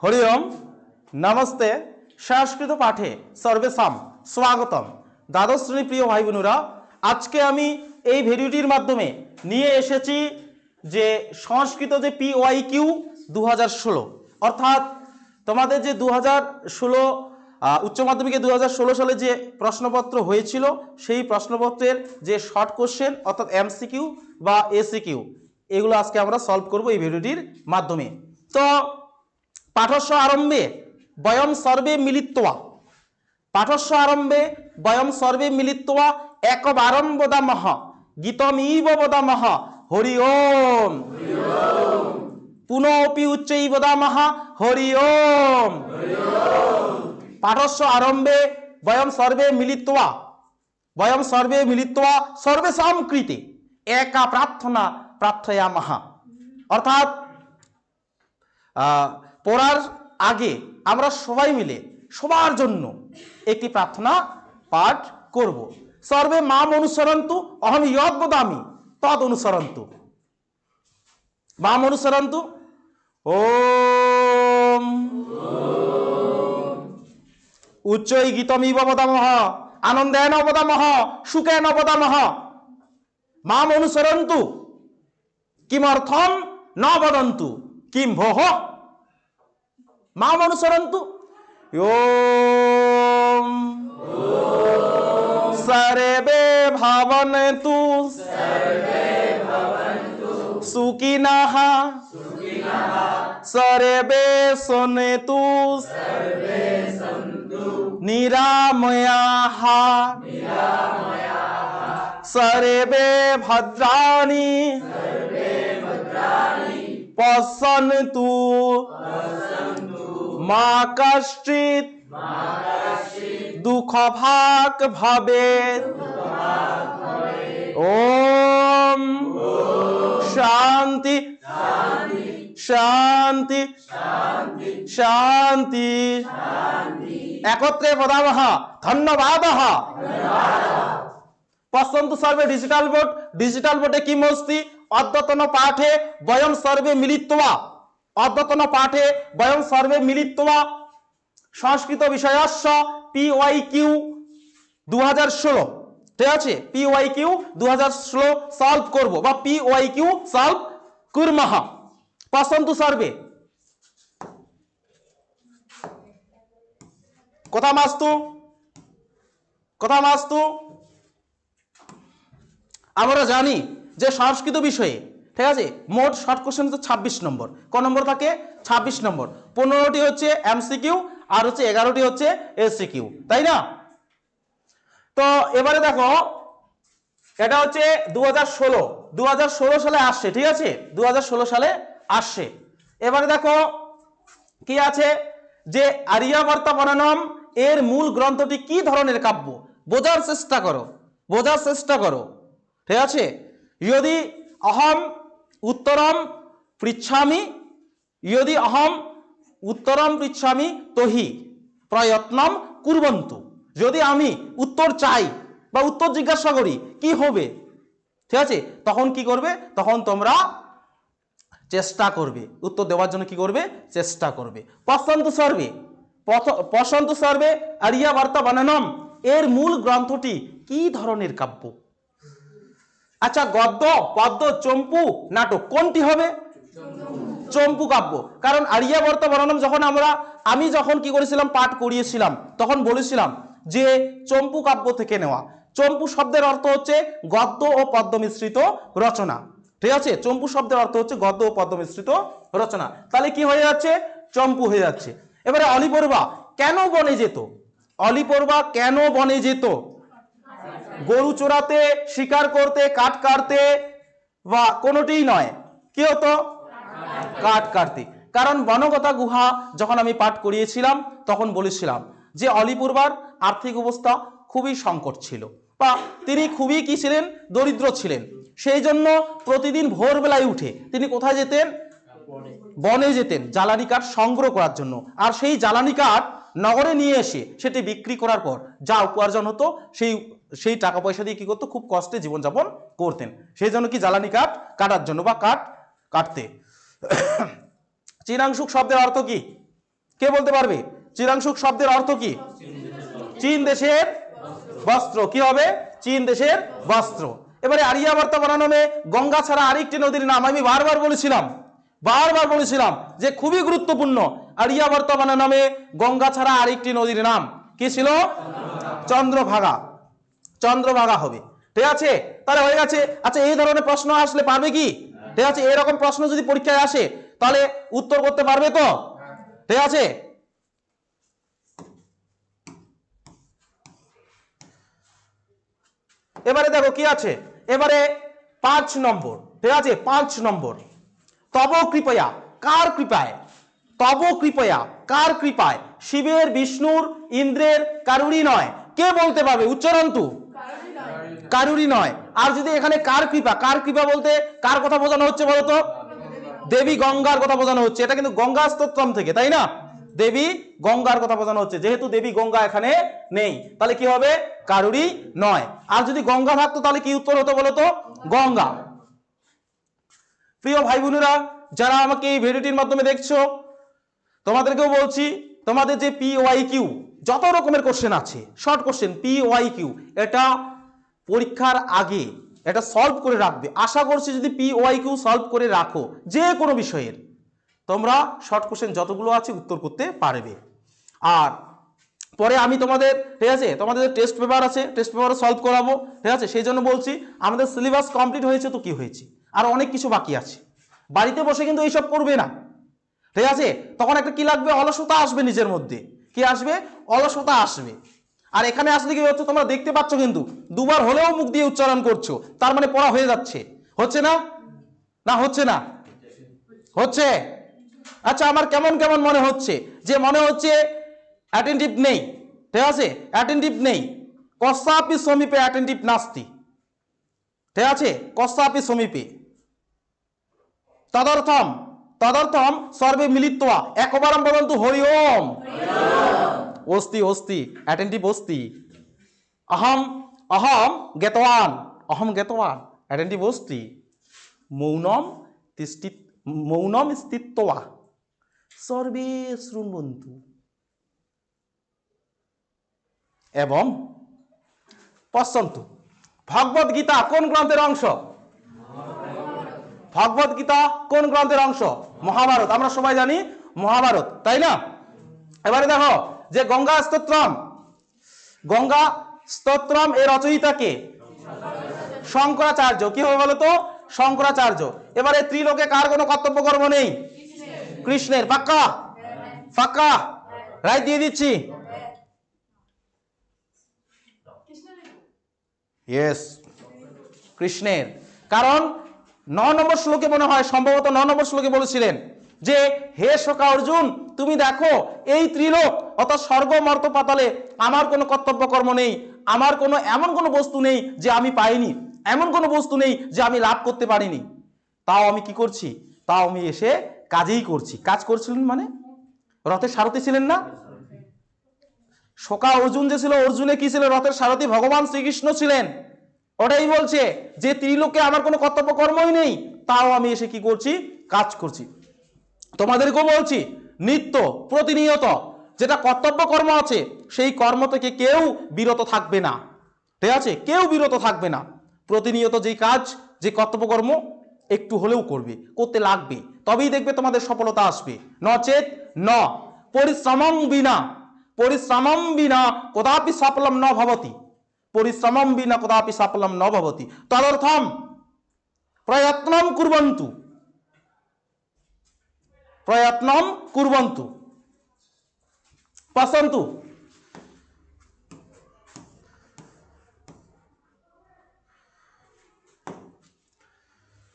হরি ওম, নমস্তে। সংস্কৃত পাঠে সর্বেশাম স্বাগতম। দ্বাদশ শ্রেণী প্রিয় ভাই বোনেরা, আজকে আমি এই ভিডিওটির মাধ্যমে নিয়ে এসেছি যে সংস্কৃত যে PYQ 2016, অর্থাৎ তোমাদের যে 2016 উচ্চ মাধ্যমিকে 2016 সালে যে প্রশ্নপত্র হয়েছিল, সেই প্রশ্নপত্রের যে শর্ট কোশ্চেন অর্থাৎ MCQ বা ACQ, এগুলো আজকে আমরা সলভ করব এই ভিডিওটির মাধ্যমে। তো পাঠস্য আরম্ভে বয়ম সর্বে মিলিত্বা, পাঠস্য আরম্ভে বয়ম সর্বে মিলিত্বা একবারং বদামহ গীতমিব বদামহ হরি ওম। পুনঃপি উচ্চৈ বদামহ হরি ওম। পাঠস্য আরম্ভে বয়ম সর্বে মিলিত্বা, বয়ম সর্বে মিলিত্বা সর্বেষাং কৃতে একা প্রার্থনা প্রার্থয়ামহ। অর্থাৎ পড়ার আগে আমরা সবাই মিলে সবার জন্য একটি প্রার্থনা পাঠ করব। সর্বে মাম অনুসরন্তু অহম ইয়ৎ বদামি তদ অনুসরন্তু। মাম অনুসরন্তু। ওম উচ্চৈ গীতমিব বদামহ আনন্দেন বদামহ সুখেন বদামহ। মাম অনুসরন্তু কিমর্থম ন বদন্তু কিম ভোঃ। মাম অনুসরন্তু। ওম সর্বে ভবন্তু সুখিনঃ সর্বে সন্তু নিরাময়াঃ সর্বে ভদ্রাণি পশ্যন্তু মা কশ্চিৎ দুঃখভাগ ভবেৎ। ওম শান্তি শান্তি শান্তি। একত্রে বদামহ ধন্যবাদঃ। পশ্যন্তু সর্বে ডিজিটাল বোর্ড, ডিজিটাল বোর্ডে কিম অস্তি অদ্যতন পাঠে বয়ম সর্বে মিলিত্বা, অদ্যতন পাঠে বয়ম সর্বে মিলিত্বা সংস্কৃত বিষয়স্য PYQ 2016, ঠিক আছে? PYQ 2016 সলভ করব বা PYQ সলভ কুর্মঃ। পশ্যন্তু সর্বে কথামাস্তু কথামাস্তু। আমরা জানি যে সংস্কৃত বিষয়ে, ঠিক আছে, মোট শর্ট কোশ্চেন হচ্ছে 26 নম্বর। ক নম্বর থাকে? 26 নম্বর। 15টি হচ্ছে MCQ আর হচ্ছে 11টি হচ্ছে ACQ, তাই না? তো এবারে দেখো, এটা হচ্ছে 2016 সালে আসছে, ঠিক আছে? 2016 সালে আসছে। এবারে দেখো কি আছে, যে আর্যাবর্ত বর্ণনম এর মূল গ্রন্থটি কি ধরনের কাব্য? বোঝার চেষ্টা করো, বোঝার চেষ্টা করো, ঠিক আছে? যদি অহম উত্তরম পৃচ্ছামি, যদি অহম উত্তরম পৃচ্ছামি তহি প্রয়ত্নম কুর্বন্তু। যদি আমি উত্তর চাই বা উত্তর জিজ্ঞাসা করি কি হবে, ঠিক আছে, তখন কি করবে? তখন তোমরা চেষ্টা করবে, উত্তর দেওয়ার জন্য কি করবে? চেষ্টা করবে। পশ্যন্তু সর্বে, পশ্যন্তু সর্বে আর্যাবর্ত বর্ণনম এর মূল গ্রন্থটি কি ধরনের কাব্য? আচ্ছা, গদ্য, পদ্য, চম্পু, নাটক, কোনটি হবে? চম্পু কাব্য। কারণ আর্যাবর্ত বর্ণনম আমি যখন কি করেছিলাম, পাঠ করিয়েছিলাম, তখন বলেছিলাম যে চম্পু কাব্য থেকে নেওয়া। চম্পু শব্দের অর্থ হচ্ছে গদ্য ও পদ্য মিশ্রিত রচনা, ঠিক আছে? চম্পু শব্দের অর্থ হচ্ছে গদ্য ও পদ্য মিশ্রিত রচনা। তাহলে কি হয়ে যাচ্ছে? চম্পু হয়ে যাচ্ছে। এবারে অলিপর্বা কেন বনে যেত? অলিপর্বা কেন বনে যেত? গরু চোরাতে, শিকার করতে, কাঠ কাটতে, বা কোনোটিই নয়। কি হতো? কাঠ কাটতে। কারণ বনগতা গুহা যখন আমি পাঠ করিয়েছিলাম তখন বলেছিলাম যে অলিপূর্বার আর্থিক অবস্থা খুবই সংকট ছিল, বা তিনি খুবই কি ছিলেন? দরিদ্র ছিলেন। সেই জন্য প্রতিদিন ভোরবেলায় উঠে তিনি কোথায় যেতেন? বনে যেতেন জ্বালানি কাঠ সংগ্রহ করার জন্য। আর সেই জ্বালানি কাঠ নগরে নিয়ে এসে সেটি বিক্রি করার পর যা উপার্জন হতো, সেই টাকা পয়সা দিয়ে কি করতো? খুব কষ্টে জীবনযাপন করতেন। সেই জন্য কি জ্বালানি কাঠ কাটার জন্য বা কাঠ কাটতে। চীনাংশুক শব্দের অর্থ কি? কে বলতে পারবে? চিরাংশুক শব্দের অর্থ কি? চীন দেশের বস্ত্র। কি হবে? চীন দেশের বস্ত্র। এবারে আর্যাবর্ত বনামে গঙ্গা ছাড়া আরেকটি নদীর নাম আমি বারবার বলেছিলাম যে খুবই গুরুত্বপূর্ণ। আর্যাবর্ত বনামে গঙ্গা ছাড়া আরেকটি নদীর নাম কি ছিল? চন্দ্রভাগা। চন্দ্রভাগা হবে। ঠিক আছে, তাহলে হয়ে গেছে। আচ্ছা, এই ধরনের প্রশ্ন আসলে পারবে কি? ঠিক আছে, এরকম প্রশ্ন যদি পরীক্ষায় আসে তাহলে উত্তর করতে পারবে তো? ঠিক আছে, এবারে দেখো কি আছে। এবারে 5 নম্বর। ঠিক আছে, 5 নম্বর। তব কৃপয়া, কার কৃপায়? তব কৃপয়া, কার কৃপায়? শিবের, বিষ্ণুর, ইন্দ্রের, কারুরই নয়। কে বলতে পারবে? উচ্চারণ তো কারুরই নয়। আর যদি এখানে কার কৃপা, কার কৃপা বলতে কার কথা বোঝানো হচ্ছে বলতো? দেবী গঙ্গার কথা বোঝানো হচ্ছে। এটা কিন্তু গঙ্গা স্তোত্রম থেকে, তাই না? দেবী গঙ্গার কথা বোঝানো হচ্ছে। যেহেতু দেবী গঙ্গা এখানে নেই, তাহলে কি হবে? কারুরই নয়। আর যদি গঙ্গা থাকতো তাহলে কি উত্তর হতো বলতো? গঙ্গা। প্রিয় ভাই বোনেরা, যারা আমাকে এই ভিডিওটির মাধ্যমে দেখছো, তোমাদেরকেও বলছি, তোমাদের যে PYQ যত রকমের কোশ্চেন আছে, শর্ট কোশ্চেন PYQ, এটা পরীক্ষার আগে এটা সলভ করে রাখবে। আশা করছি যদি PYQ সলভ করে রাখো যে কোনো বিষয়ের, তোমরা শর্ট কোশ্চেন যতগুলো আছে উত্তর করতে পারবে। আর পরে আমি তোমাদের, ঠিক আছে, তোমাদের টেস্ট পেপার আছে, টেস্ট পেপারও সলভ করাবো। ঠিক আছে, সেই জন্য বলছি আমাদের সিলেবাস কমপ্লিট হয়েছে তো কি হয়েছে, আর অনেক কিছু বাকি আছে। বাড়িতে বসে কিন্তু এইসব করবে না। ঠিক আছে, তখন একটা কি লাগবে? অলসতা আসবে নিজের মধ্যে। কি আসবে? অলসতা আসবে। আর এখানে আসলে কি হচ্ছে তোমরা দেখতে পাচ্ছ, কিন্তু দুবার হলেও মুখ দিয়ে উচ্চারণ করছো, তার মানে পড়া হয়ে যাচ্ছে। হচ্ছে না? না হচ্ছে না? হচ্ছে। আচ্ছা, আমার কেমন কেমন মনে হচ্ছে, যে মনে হচ্ছে অ্যাটেন্টিভ নেই। ঠিক আছে, অ্যাটেন্টিভ নেই। কস্যাপি সমীপে অ্যাটেন্টিভ নাস্তি। ঠিক আছে, কস্যাপি সমীপে। তদর্থম তদর্থম সর্বে মিলিত্বা একবারম বদন্তু হরি ওম। অস্তি অস্তি, অ্যাটেন্টিভ অস্তি। অহম অহম জ্ঞাতওয়ান, অহম জ্ঞাতওয়ান, অ্যাটেন্টিভ অস্তি। মৌনম তিষ্ঠিত, মৌনম স্থিত্বা সর্বে শৃণ্বন্তু। এবং পশ্যন্তু। ভগবদ গীতা কোন গ্রন্থের অংশ? ভগবদ গীতা কোন গ্রন্থের অংশ? মহাভারত। আমরা সবাই জানি মহাভারত, তাই না? এবারে দেখো যে গঙ্গা স্তোত্রম, গঙ্গা স্তোত্রম এর রচয়িতা কে? শঙ্করাচার্য। কি হবে বলতো? শঙ্করাচার্য। এবারে ত্রিলোকে কার কোনো কর্তব্য কর্ম নেই? কৃষ্ণের। পাক্কা? পাক্কা? রাইট দিয়ে দিচ্ছি। ইয়েস, কৃষ্ণের। কারণ 9 নম্বর শ্লোকে মনে হয়, সম্ভবত 9 নম্বর শ্লোকে বলেছিলেন যে হে সখা অর্জুন, তুমি দেখো এই ত্রিলোক অর্থাৎ স্বর্গ মর্ত পাতালে আমার কোনো কর্তব্য কর্ম নেই, আমার কোনো এমন কোনো বস্তু নেই যে আমি পাইনি, এমন কোনো বস্তু নেই যে আমি লাভ করতে পারিনি। তাও আমি কি করছি? তাও আমি এসে কাজেই করছি। কাজ করছিলেন মানে রথের সারথি ছিলেন না? সখা অর্জুন যে ছিল, অর্জুনে কি ছিল? রথের সারথি ভগবান শ্রীকৃষ্ণ ছিলেন। ওটাই বলছে যে ত্রিলোকে আমার কোনো কর্তব্য কর্মই নেই, তাও আমি এসে কি করছি? কাজ করছি। তোমাদেরকেও বলছি, নিত্য প্রতিনিয়ত যেটা কর্তব্য কর্ম আছে সেই কর্ম থেকে কেউ বিরত থাকবে না। ঠিক আছে, কেউ বিরত থাকবে না। প্রতিনিয়ত যেই কাজ, যে কর্তব্য কর্ম একটু হলেও করবে, করতে লাগবে, তবেই দেখবে তোমাদের সফলতা আসবে। নচেত ন পরিশ্রমং বিনা, পরিশ্রমং বিনা কদাপি সফলম ন ভবতি, পরিশ্রমং বিনা কদাপি সফলম ন ভবতি। তদর্থম প্রয়ত্নম কুর্বন্তু, প্রয়ত্নম কুর্বন্তু পশ্যন্তু।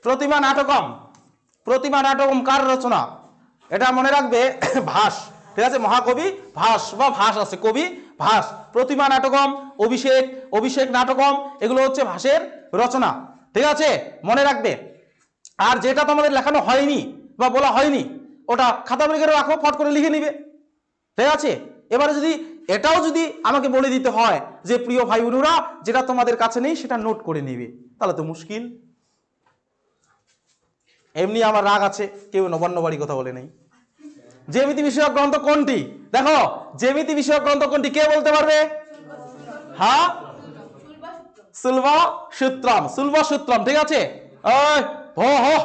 প্রতিমা নাটকম, প্রতিমা নাটকম কার রচনা? এটা মনে রাখবে, ভাস। ঠিক আছে, মহাকবি ভাস বা ভাস আছে, কবি ভাস। প্রতিমা নাটকম, অভিষেক, অভিষেক নাটকম, এগুলো হচ্ছে ভাসের রচনা। ঠিক আছে, মনে রাখবে। আর যেটা তোমাদের লেখানো হয়নি বা বলা হয়নি, ওটা খাতা বইয়ে রাখো, ফট করে লিখে নিবে। ঠিক আছে, এবারে যদি এটাও যদি আমাকে বলে দিতে হয় যে প্রিয় ভাই বোনেরা, যেটা তোমাদের কাছে নেই সেটা নোট করে নিবে, তাহলে তো মুশকিল। এমনি আমার রাগ আছে, কেউ নবান্ন বাড়ি কথা বলে নেই। জ্যামিতি বিষয়ক গ্রন্থ কোনটি? দেখো জ্যামিতি বিষয়ক গ্রন্থ কোনটি কে বলতে পারবে? হ্যাঁ, সুলভসূত্রম, সুলভসূত্রম, ঠিক আছে। ওই হো হো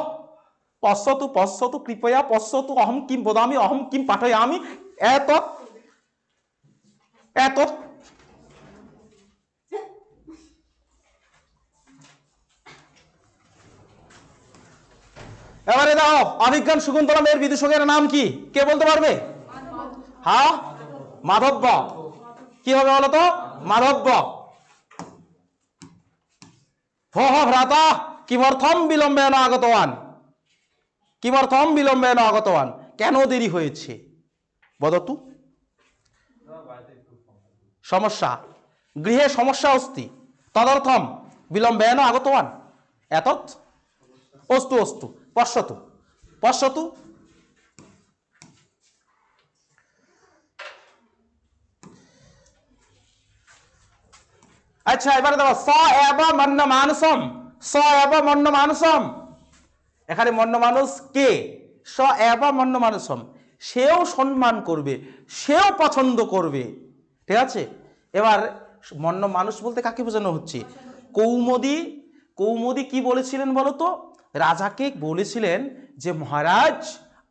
পশ্যতু পশ্যতু কৃপয়া পশ্যতু অহম কিম বদামি অহম কিম পাঠয়ামি এত এত। এবারে দাও অভিজ্ঞান শকুন্তলম এর বিদূষকের নাম কি? কে বলতে পারবে? হ্যাঁ, মাধব্য। কি হবে বলো তো? মাধব্য। হো হো ভ্রাতা কিমর্থম বিলম্বেন আগতওয়ান, কিমর্থম বিলম্বেন আগতওয়ান, কেন দেরি হয়েছে বদতু? সমস্যা, গৃহে সমস্যা অস্তি তদর্থম বিলম্বেন আগতওয়ান এতৎ অস্তু অস্তু পশ্যতু পশ্যতু। আচ্ছা এবারে দেখো স এব মন্য মানসম, স এব মন্য মানসম, এখানে মন্য মানুষ কে? স এব মন্য মানসম, সেও সম্মান করবে, সেও পছন্দ করবে, ঠিক আছে। এবার মন্য মানুষ বলতে কাকে বোঝানো হচ্ছে? কৌমুদী, কৌমুদী কি বলেছিলেন বলতো? রাজাকে বলেছিলেন যে মহারাজ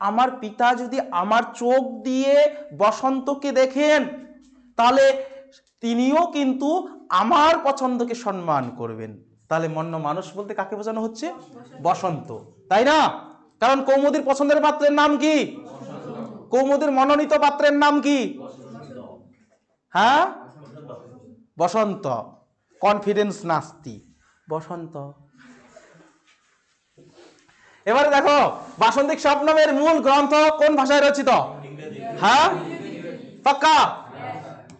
আমার পিতা যদি আমার চোখ দিয়ে বসন্তকে দেখেন তাহলে তিনিও কিন্তু আমার পছন্দকে সম্মান করবেন। তাহলে মন্য মানুষ বলতে কাকে বোঝানো হচ্ছে? বসন্ত, তাই না? কারণ কৌমুদীর পছন্দের পাত্রের নাম কি? কৌমুদীর মনোনীত পাত্রের নাম কি? হ্যাঁ, বসন্ত। কনফিডেন্স নাস্তি, বসন্ত। এবারে দেখো বাসন্তিক স্বপ্নমের মূল গ্রন্থ কোন ভাষায় রচিত? হ্যাঁ, পাক্কা?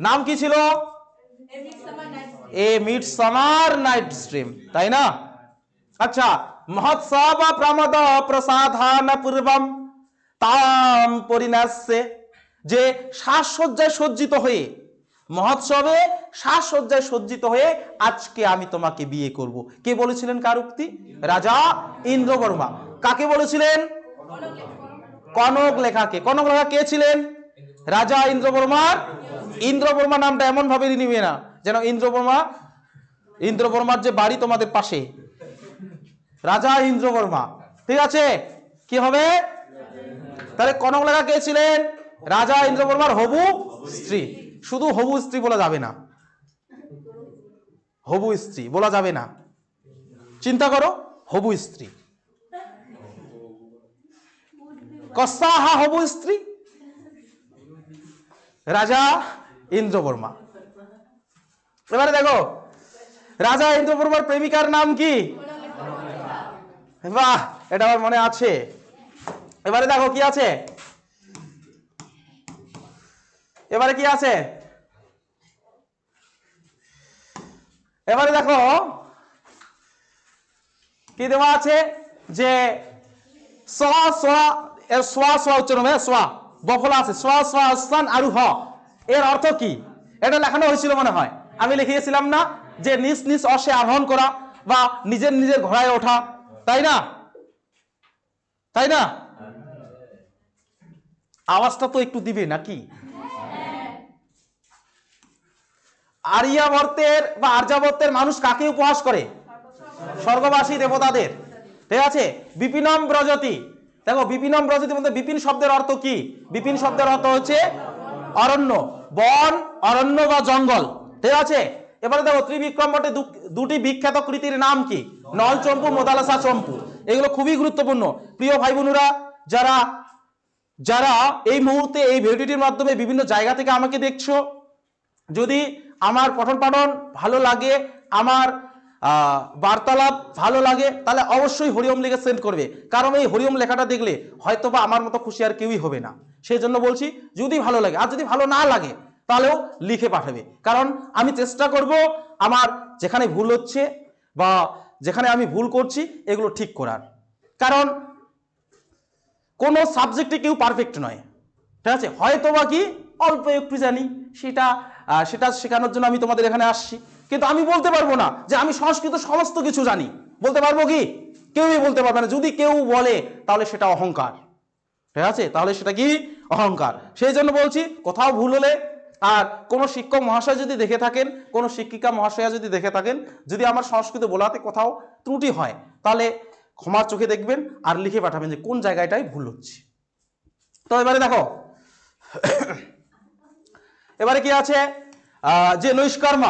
নাম কি ছিল? এ মিডসামার নাইট ড্রিম, তাই না? আচ্ছা, মহোৎসব প্রমদ প্রসাধান পূর্বম তাম পরিণাস্যে, যে সাজসজ্জায় সজ্জিত হয়ে, মহোৎসবে সাজসজ্জায় সজ্জিত হয়ে আজকে আমি তোমাকে বিয়ে করব, কে বলেছিলেন? কার উক্তি? রাজা ইন্দ্রবর্মা। কাকে বলেছিলেন? কনক লেখাকে। কনক লেখা কে ছিলেন? রাজা ইন্দ্রবর্মার। ইন্দ্রবর্মা নামটা এমন ভাবে নিবে না যেন ইন্দ্রবর্মা, ইন্দ্রবর্মার যে বাড়ি তোমাদের পাশে, রাজা ইন্দ্রবর্মা, ঠিক আছে। কি হবে তাহলে? কনক লেখা কে ছিলেন? রাজা ইন্দ্রবর্মার হবু স্ত্রী। শুধু হবু স্ত্রী বলা যাবে না, হবু স্ত্রী বলা যাবে না, চিন্তা করো, হবু স্ত্রী। কসাহা হবু স্ত্রী রাজা ইন্দ্রবর্মা। এবারে দেখো রাজা ইন্দ্রবর্মার প্রেমিকার নাম কি? বাহ, এটা আমার মনে আছে। এবারে দেখো কি আছে, এবারে কি আছে, এবারে দেখো কি দেওয়া আছে যে সোয়া সোয়া এর সোয়া সোয়া উচ্চারণ হবে, সোয়া বফলা আছে, সোয়া সোয়া স্থান আরোহ, এর অর্থ কি? এটা লেখানো হয়েছিল মনে হয়, আমি লিখিয়েছিলাম না যে নিজ নিজ অশ্বে আরোহণ করা বা নিজের নিজের ঘোড়ায় ওঠা, তাই না? তাই না? আওয়াজটা তো একটু দিবে নাকি? আর্যাবর্তের বা আর্যাবর্তের মানুষ কাকে উপহাস করে? স্বর্গবাসী দেবতাদের, ঠিক আছে। বিপিনম ব্রজতি, দেখো বিপিনম ব্রজতি মধ্যে বিপিন শব্দের অর্থ কি? বিপিন শব্দের অর্থ হচ্ছে অরণ্য, বন, অরণ্য বা জঙ্গল, ঠিক আছে। এবারে দেখো ত্রিবিক্রম বটে দুটি বিখ্যাত কৃতির নাম কি? নলচম্পু, মোদালাসা চম্পু। এগুলো খুবই গুরুত্বপূর্ণ। প্রিয় ভাই বোনেরা, যারা যারা এই মুহূর্তে এই ভিডিওটির মাধ্যমে বিভিন্ন জায়গা থেকে আমাকে দেখছো, যদি আমার পঠন পাঠন ভালো লাগে, আমার বার্তালাপ ভালো লাগে, তাহলে অবশ্যই হরিওম লিখে সেন্ড করবে। কারণ এই হরিওম লেখাটা দেখলে হয়তোবা আমার মতো খুশি আর কেউই হবে না। সেই জন্য বলছি যদি ভালো লাগে, আর যদি ভালো না লাগে তাহলেও লিখে পাঠাবে। কারণ আমি চেষ্টা করব আমার যেখানে ভুল হচ্ছে বা যেখানে আমি ভুল করছি এগুলো ঠিক করার। কারণ কোনো সাবজেক্টে কেউ পারফেক্ট নয়, ঠিক আছে। হয়তোবা কি অল্প একটু জানি, সেটা শেখানোর জন্য আমি তোমাদের এখানে আসছি, কিন্তু আমি বলতে পারবো না যে আমি সংস্কৃত সমস্ত কিছু জানি। বলতে পারবো কি? কেউই বলতে পারবে না। যদি কেউ বলে তাহলে সেটা অহংকার, ঠিক আছে, তাহলে সেটা কি? অহংকার। সেই জন্য বলছি কোথাও ভুল হলে, আর কোনো শিক্ষক মহাশয় যদি দেখে থাকেন, কোনো শিক্ষিকা মহাশয়া যদি দেখে থাকেন, যদি আমার সংস্কৃত বলাতে কোথাও ত্রুটি হয়, তাহলে ক্ষমার চোখে দেখবেন আর লিখে পাঠাবেন যে কোন জায়গাটায় ভুল হচ্ছে। তো এবারে দেখো, এবারে কি আছে, যে নৈষ্কর্ম,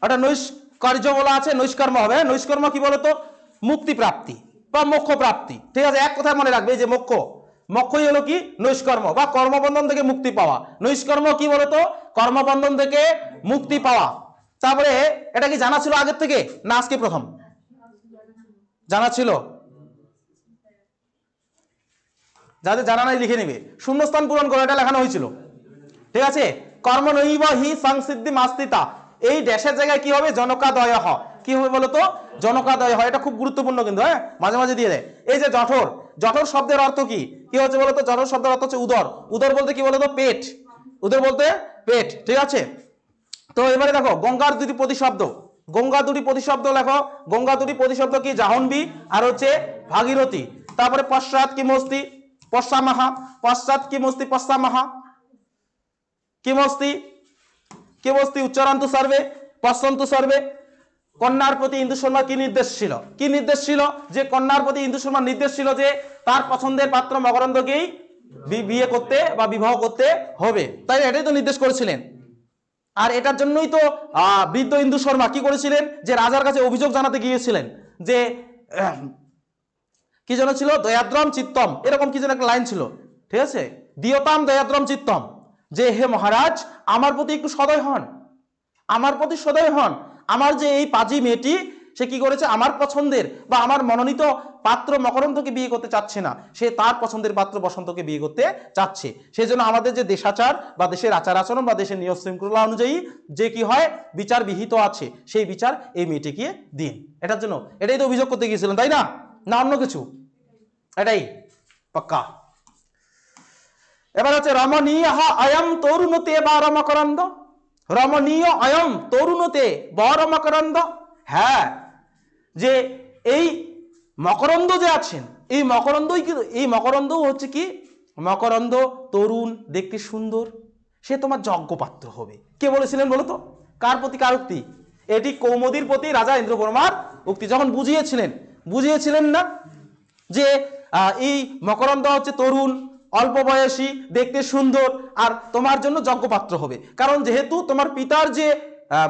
একটা নৈষ্কার্য বলা আছে, নৈষ্কর্ম হবে। নৈষ্কর্ম কি বলতো, মুক্তি প্রাপ্তি বা মোক্ষ প্রাপ্তি। ঠিক আছে, এক কথায় মনে রাখবে যে মোক্ষ, মোক্ষই হলো কি নৈষ্কর্ম বা কর্মবন্ধন থেকে মুক্তি পাওয়া। নৈষ্কর্ম কি বলতো, কর্মবন্ধন থেকে মুক্তি পাওয়া। তারপরে এটা কি জানা ছিল আগের থেকে না আজকে প্রথম জানা ছিল? যাদের জানা নাই লিখে নেবে, শূন্যস্থান পূরণ করে, এটা লেখানো হয়েছিল। ঠিক আছে, কর্ম নৈব হি সংসিদ্ধি মাস্তিতা, এই ড্যাশের জায়গায় কি হবে, জনকাদয় হ, কি হবে বলতো, জনকাদয় হয়। এটা খুব গুরুত্বপূর্ণ কিন্তু, হ্যাঁ, মাঝে মাঝে দিয়ে দেয়। এই যে জঠর, জঠর শব্দের অর্থ কি, কি হচ্ছে বলতো, জঠর শব্দের অর্থ হচ্ছে উদর। উদর বলতে কি বলতো, পেট। উদর বলতে পেট। ঠিক আছে, তো এবারে দেখো গঙ্গার দুটি প্রতিশব্দ, গঙ্গা দুটি প্রতিশব্দ লেখো। গঙ্গা দুটি প্রতিশব্দ কি, জাহ্নবী আর হচ্ছে ভাগীরথী। তারপরে পশ্চাৎ কি মস্তি, পশ্চামাহা, পশ্চাৎ কি মস্তি, পশ্চামাহা, কি মস্তি, কি মস্তি উচ্চারন্তু সর্বে, পশ্যন্তু সর্বে। কন্যার প্রতি ইন্দু শর্মা কি নির্দেশ ছিল, কি নির্দেশ ছিল, যে কন্যার প্রতি ইন্দু শর্মার নির্দেশ ছিল যে তার পছন্দের পাত্র মকরন্দকেই বিয়ে করতে বা বিবাহ করতে হবে, তাই এটাই তো নির্দেশ করেছিলেন। আর এটার জন্যই তো বৃদ্ধ ইন্দু শর্মা কি করেছিলেন, যে রাজার কাছে অভিযোগ জানাতে গিয়েছিলেন যে কি যেন ছিল, দয়াদ্রম চিত্তম, এরকম কি যেন একটা লাইন ছিল। ঠিক আছে, দিয়তাম দয়াদ্রম চিত্তম, যে হে মহারাজ আমার প্রতি একটু সদয় হন, আমার প্রতি সদয় হন। আমার যে এই পাজি মেয়েটি, সে কি করেছে, আমার পছন্দের বা আমার মনোনীত পাত্র মকরন্দকে বিয়ে করতে চাচ্ছে না, সে তার পছন্দের পাত্র বসন্তকে বিয়ে করতে চাচ্ছে। সেই জন্য আমাদের যে দেশাচার বা দেশের আচার আচরণ বা দেশের নিয়ম শৃঙ্খলা অনুযায়ী যে কি হয়, বিচার বিহিত আছে, সেই বিচার এই মেয়েটিকে দিন। এটার জন্য এটাই তো অভিযোগ করতে গিয়েছিলেন, তাই না, না অন্য কিছু? এটাই পাক্কা। এবার হচ্ছে রমণীয় অয়ম তরুণতে বা রমকরন্দ, রমণীয় অয়ম তরুণতে বর মকরন্দ। হ্যাঁ, যে এই মকরন্দ যে আছেন, এই মকরন্দই কিন্তু, এই মকরন্দ হচ্ছে কি, মকরন্দ তরুণ, দেখতে সুন্দর, সে তোমার যোগ্যপাত্র হবে। কে বলেছিলেন বলো তো, কার প্রতি, কার উক্তি? এটি কৌমুদীর প্রতি রাজা ইন্দ্রবর্মার উক্তি। যখন বুঝিয়েছিলেন না যে এই মকরন্দ হচ্ছে তরুণ, অল্প বয়সী, দেখতে সুন্দর, আর তোমার জন্য যোগ্যপাত্র হবে, কারণ যেহেতু তোমার পিতার যে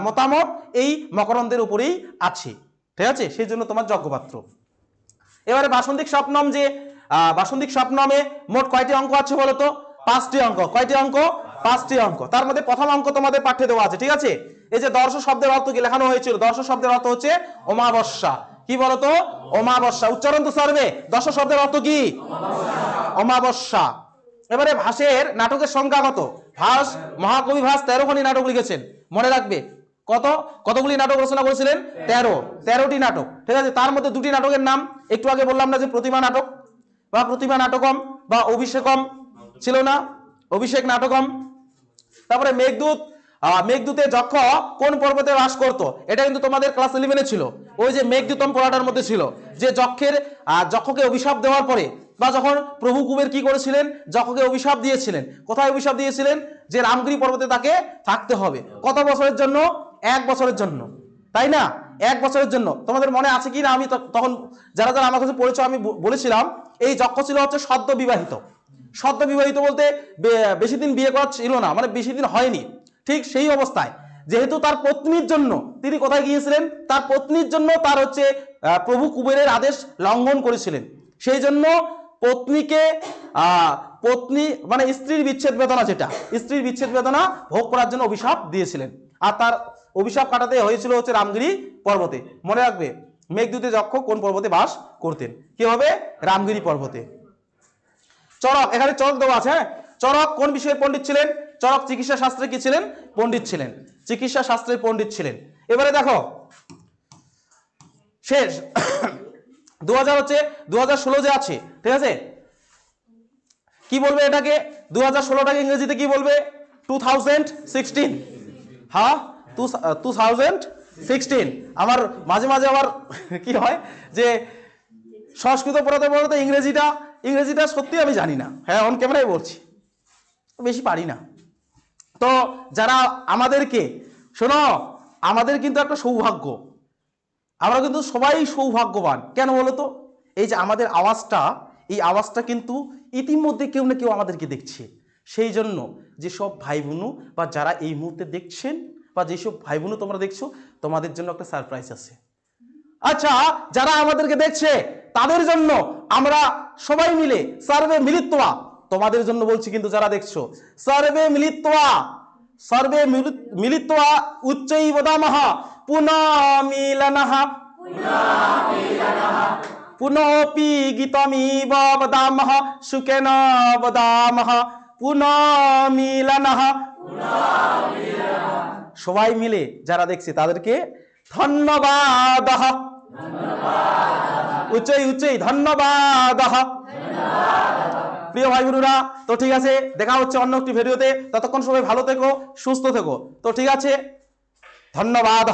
মতামত এই মকরন্দের উপরেই আছে। ঠিক আছে, সেই জন্য তোমার যোগ্যপাত্র। এবারে বাসন্তিক স্বপ্নম, যে বাসন্তিক স্বপ্নমে মোট কয়টি অঙ্ক আছে বলতো, 5টি অঙ্ক। কয়টি অঙ্ক, 5টি অঙ্ক। তার মধ্যে প্রথম অঙ্ক তোমাদের পাঠ্যে দেওয়া আছে। ঠিক আছে, এই যে দর্শ শব্দের অর্থ কি লেখানো হয়েছিল, দর্শ শব্দের অর্থ হচ্ছে অমাবস্যা। কি বলতো, অমাবস্যা। উচ্চারণ তো সর্বে, দর্শ শব্দের অর্থ কি, অমাবস্যা। এবারে ভাসের নাটকের সংখ্যা কত? ভাস, মহাকবি ভাস 13খানি নাটক লিখেছেন, মনে রাখবে। কতগুলি নাটক রচনা করেছিলেন? 13টি নাটক। ঠিক আছে, তার মধ্যে দুটি নাটকের নাম একটু আগে বললাম না, যে প্রতিমা নাটক বা প্রতিমা নাটকম বা অভিষেকম ছিল না, অভিষেক নাটকম। তারপরে মেঘদূত, মেঘদূতে যক্ষ কোন পর্বতে বাস করতো, এটা কিন্তু তোমাদের ক্লাস 11-এ ছিল। ওই যে মেঘদূতম পড়াটার মধ্যে ছিল, যে যক্ষকে অভিশাপ দেওয়ার পরে, বা যখন প্রভু কুবের কি করেছিলেন, যক্ষকে অভিশাপ দিয়েছিলেন। কোথায় অভিশাপ দিয়েছিলেন? যে রামগিরি পর্বতে তাকে থাকতে হবে। কত বছরের জন্য? 1 বছরের জন্য, তাই না? 1 বছরের জন্য। তোমাদের মনে আছে কি না, আমি তখন যারা যারা আমার কাছে পড়েছো, আমি বলেছিলাম এই যক্ষ ছিল হচ্ছে সদ্য বিবাহিত। সদ্য বিবাহিত বলতে বেশি দিন বিয়ে করা ছিল না, মানে বেশি দিন হয়নি। ঠিক সেই অবস্থায় যেহেতু তার পত্নীর জন্য তিনি কোথায় গিয়েছিলেন, তার পত্নীর জন্য তার হচ্ছে প্রভু কুবেরের আদেশ লঙ্ঘন করেছিলেন। সেই জন্য পত্নীকে পত্নী মানে স্ত্রীর বিচ্ছেদ বেদনা, যেটা স্ত্রীর বিচ্ছেদ বেদনা ভোগ করার জন্য অভিশাপ দিয়েছিলেন। আর তার অভিশাপ কাটাতে হয়েছিল হচ্ছে রামগিরি পর্বতে। মনে রাখবে, মেঘদূতে যক্ষ কোন পর্বতে বাস করতেন? কি হবে? রামগিরি পর্বতে। চরক, এখানে চরক দেওয়া আছে। হ্যাঁ, চরক কোন বিষয়ে পণ্ডিত ছিলেন? চরক চিকিৎসা শাস্ত্রে কি ছিলেন? পণ্ডিত ছিলেন, চিকিৎসা শাস্ত্রের পণ্ডিত ছিলেন। এবারে দেখো শেষ 2016 যে আছে, ঠিক আছে, কি বলবে এটাকে? 2016টাকে ইংরেজিতে কি বলবে? 2016। হ্যাঁ, 2016। আমার মাঝে মাঝে আবার কি হয় যে সংস্কৃত পড়াতে পড়াতে ইংরেজিটা সত্যি আমি জানি না। হ্যাঁ, অন ক্যামেরায় বলছি। বেশি পারি না। তো যারা আমাদেরকে শোনো, আমাদের কিন্তু একটা সৌভাগ্য, আমরা কিন্তু সবাই সৌভাগ্যবান। কেন বলো তো? এই যে আমাদের আওয়াজটা, এই আওয়াজটা কিন্তু ইতিমধ্যে কেউ না কেউ আমাদেরকে দেখছে। সেই জন্য যেসব ভাই বোনু বা যারা এই মুহূর্তে দেখছেন বা যেসব ভাই বোনু তোমরা দেখছো, তোমাদের জন্য একটা সারপ্রাইজ আছে। আচ্ছা, যারা আমাদেরকে দেখছে তাদের জন্য আমরা সবাই মিলে সার্ভে মিলিত্বা, তোমাদের জন্য বলছি কিন্তু যারা দেখছো, সার্ভে মিলিত্বা, সার্ভে মিলিত্বা উচ্চৈ বদামহ পুনঃ মিলনঃ পুনঃপি গীতমিব বদামহ সুখেন বদামহ পুনঃ মিলনঃ। সবাই মিলে যারা দেখছে তাদেরকে ধন্যবাদ, উচ্চই উচ্চই ধন্যবাদ। প্রিয় ভাই বোনেরা, তো ঠিক আছে, দেখা হচ্ছে অন্য একটি ভিডিওতে। ততক্ষণ সবাই ভালো থেকো, সুস্থ থেকো। তো ঠিক আছে, ধন্যবাদ।